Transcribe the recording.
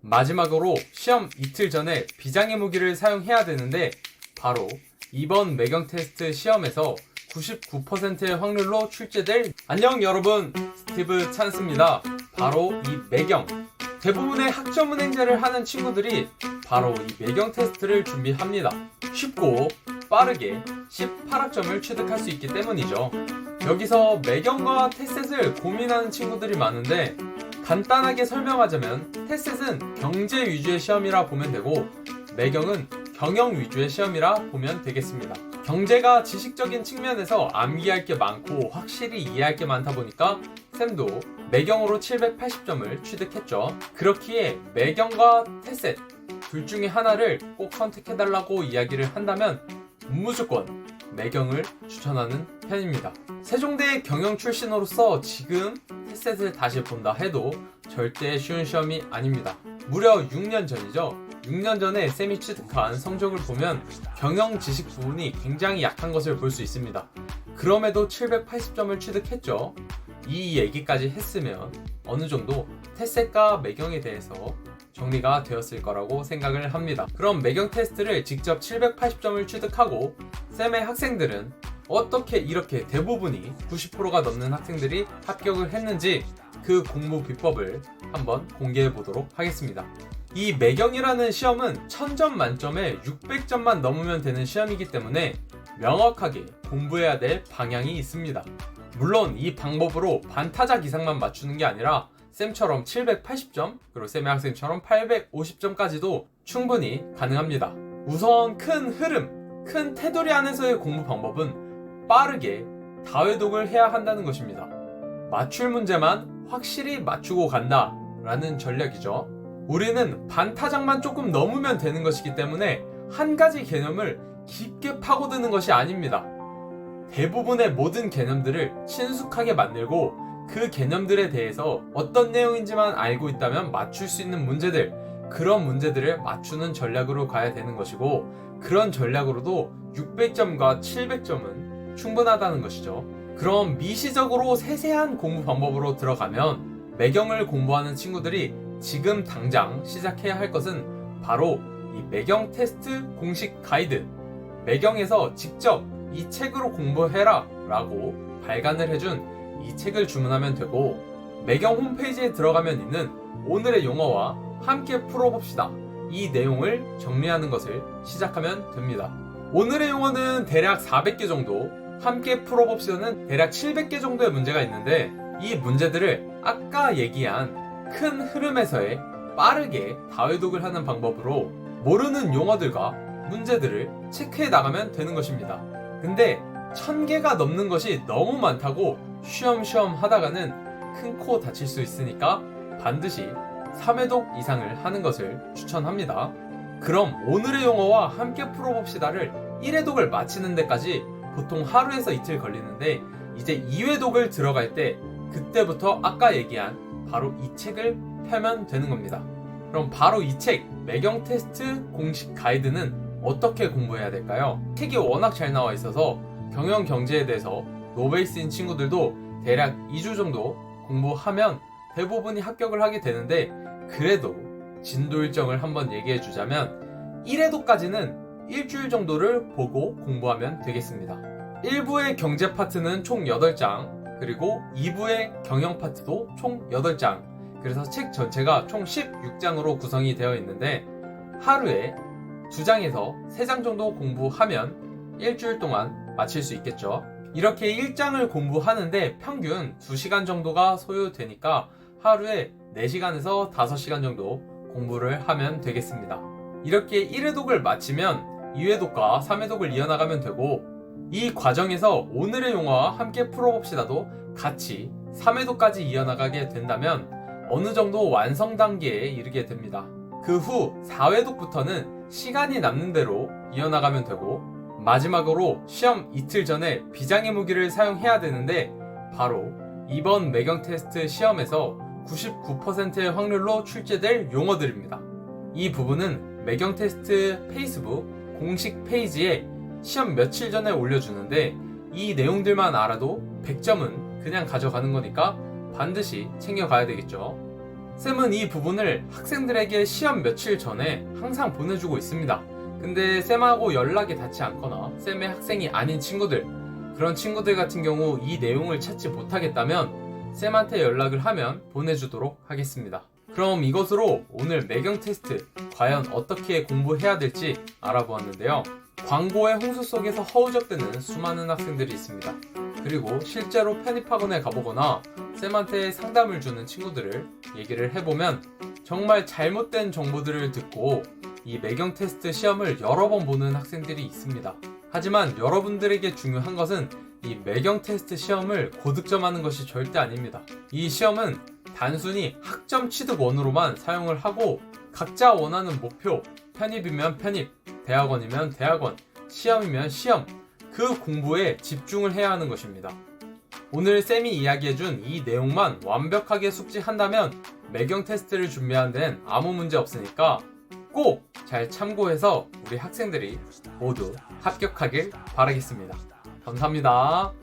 마지막으로 시험 이틀 전에 비장의 무기를 사용해야 되는데 바로 이번 매경 테스트 시험에서 99%의 확률로 출제될 안녕 여러분, 스티브 찬스입니다. 바로 이 매경, 대부분의 학점 은행제를 하는 친구들이 바로 이 매경 테스트를 준비합니다. 쉽고 빠르게 18학점을 취득할 수 있기 때문이죠. 여기서 매경과 테셋을 고민하는 친구들이 많은데 간단하게 설명하자면 테셋은 경제 위주의 시험이라 보면 되고 매경은 경영 위주의 시험이라 보면 되겠습니다. 경제가 지식적인 측면에서 암기할 게 많고 확실히 이해할 게 많다 보니까 쌤도 매경으로 780점을 취득했죠. 그렇기에 매경과 테셋 둘 중에 하나를 꼭 선택해달라고 이야기를 한다면 무조건 매경을 추천하는 편입니다. 세종대 경영 출신으로서 지금 테셋을 다시 본다 해도 절대 쉬운 시험이 아닙니다. 무려 6년 전이죠. 6년 전에 쌤이 취득한 성적을 보면 경영 지식 부분이 굉장히 약한 것을 볼 수 있습니다. 그럼에도 780점을 취득했죠. 이 얘기까지 했으면 어느 정도 테셋과 매경에 대해서 정리가 되었을 거라고 생각을 합니다. 그럼 매경 테스트를 직접 780점을 취득하고 쌤의 학생들은 어떻게 이렇게 대부분이 90%가 넘는 학생들이 합격을 했는지 그 공부 비법을 한번 공개해 보도록 하겠습니다. 이 매경이라는 시험은 1000점 만점에 600점만 넘으면 되는 시험이기 때문에 명확하게 공부해야 될 방향이 있습니다. 물론 이 방법으로 반타작 이상만 맞추는 게 아니라 쌤처럼 780점, 그리고 쌤의 학생처럼 850점까지도 충분히 가능합니다. 우선 큰 흐름, 큰 테두리 안에서의 공부 방법은 빠르게 다회독을 해야 한다는 것입니다. 맞출 문제만 확실히 맞추고 간다 라는 전략이죠. 우리는 반타작만 조금 넘으면 되는 것이기 때문에 한 가지 개념을 깊게 파고드는 것이 아닙니다. 대부분의 모든 개념들을 친숙하게 만들고 그 개념들에 대해서 어떤 내용인지만 알고 있다면 맞출 수 있는 문제들, 그런 문제들을 맞추는 전략으로 가야 되는 것이고 그런 전략으로도 600점과 700점은 충분하다는 것이죠. 그럼 미시적으로 세세한 공부 방법으로 들어가면 매경을 공부하는 친구들이 지금 당장 시작해야 할 것은 바로 이 매경 테스트 공식 가이드, 매경에서 직접 이 책으로 공부해라 라고 발간을 해준 이 책을 주문하면 되고 매경 홈페이지에 들어가면 있는 오늘의 용어와 함께 풀어봅시다, 이 내용을 정리하는 것을 시작하면 됩니다. 오늘의 용어는 대략 400개 정도, 함께 풀어봅시다는 대략 700개 정도의 문제가 있는데 이 문제들을 아까 얘기한 큰 흐름에서의 빠르게 다회독을 하는 방법으로 모르는 용어들과 문제들을 체크해 나가면 되는 것입니다. 근데 1000개가 넘는 것이 너무 많다고 쉬엄쉬엄 하다가는 큰 코 다칠 수 있으니까 반드시 3회독 이상을 하는 것을 추천합니다. 그럼 오늘의 용어와 함께 풀어봅시다를 1회독을 마치는 데까지 보통 하루에서 이틀 걸리는데 이제 2회독을 들어갈 때 그때부터 아까 얘기한 바로 이 책을 펴면 되는 겁니다. 그럼 바로 이 책, 매경 테스트 공식 가이드는 어떻게 공부해야 될까요? 책이 워낙 잘 나와 있어서 경영 경제에 대해서 노베이스인 친구들도 대략 2주 정도 공부하면 대부분이 합격을 하게 되는데 그래도 진도 일정을 한번 얘기해 주자면 1회독까지는 일주일 정도를 보고 공부하면 되겠습니다. 1부의 경제 파트는 총 8장, 그리고 2부의 경영 파트도 총 8장, 그래서 책 전체가 총 16장으로 구성이 되어 있는데 하루에 2장에서 3장 정도 공부하면 일주일 동안 마칠 수 있겠죠. 이렇게 1장을 공부하는데 평균 2시간 정도가 소요되니까 하루에 4시간에서 5시간 정도 공부를 하면 되겠습니다. 이렇게 1회독을 마치면 2회독과 3회독을 이어나가면 되고 이 과정에서 오늘의 용어와 함께 풀어봅시다도 같이 3회독까지 이어나가게 된다면 어느 정도 완성 단계에 이르게 됩니다. 그 후 4회독부터는 시간이 남는 대로 이어나가면 되고 마지막으로 시험 이틀 전에 비장의 무기를 사용해야 되는데 바로 이번 매경 테스트 시험에서 99%의 확률로 출제될 용어들입니다. 이 부분은 매경 테스트 페이스북 공식 페이지에 시험 며칠 전에 올려주는데 이 내용들만 알아도 100점은 그냥 가져가는 거니까 반드시 챙겨가야 되겠죠. 쌤은 이 부분을 학생들에게 시험 며칠 전에 항상 보내주고 있습니다. 근데 쌤하고 연락이 닿지 않거나 쌤의 학생이 아닌 친구들, 그런 친구들 같은 경우 이 내용을 찾지 못하겠다면 쌤한테 연락을 하면 보내주도록 하겠습니다. 그럼 이것으로 오늘 매경 테스트 과연 어떻게 공부해야 될지 알아보았는데요. 광고의 홍수 속에서 허우적대는 수많은 학생들이 있습니다. 그리고 실제로 편입학원에 가보거나 쌤한테 상담을 주는 친구들을 얘기를 해보면 정말 잘못된 정보들을 듣고 이 매경 테스트 시험을 여러 번 보는 학생들이 있습니다. 하지만 여러분들에게 중요한 것은 이 매경 테스트 시험을 고득점하는 것이 절대 아닙니다. 이 시험은 단순히 학점 취득원으로만 사용을 하고 각자 원하는 목표, 편입이면 편입, 대학원이면 대학원, 시험이면 시험, 그 공부에 집중을 해야 하는 것입니다. 오늘 쌤이 이야기해준 이 내용만 완벽하게 숙지한다면 매경 테스트를 준비하는 데는 아무 문제 없으니까 꼭 잘 참고해서 우리 학생들이 모두 합격하길 바라겠습니다. 감사합니다.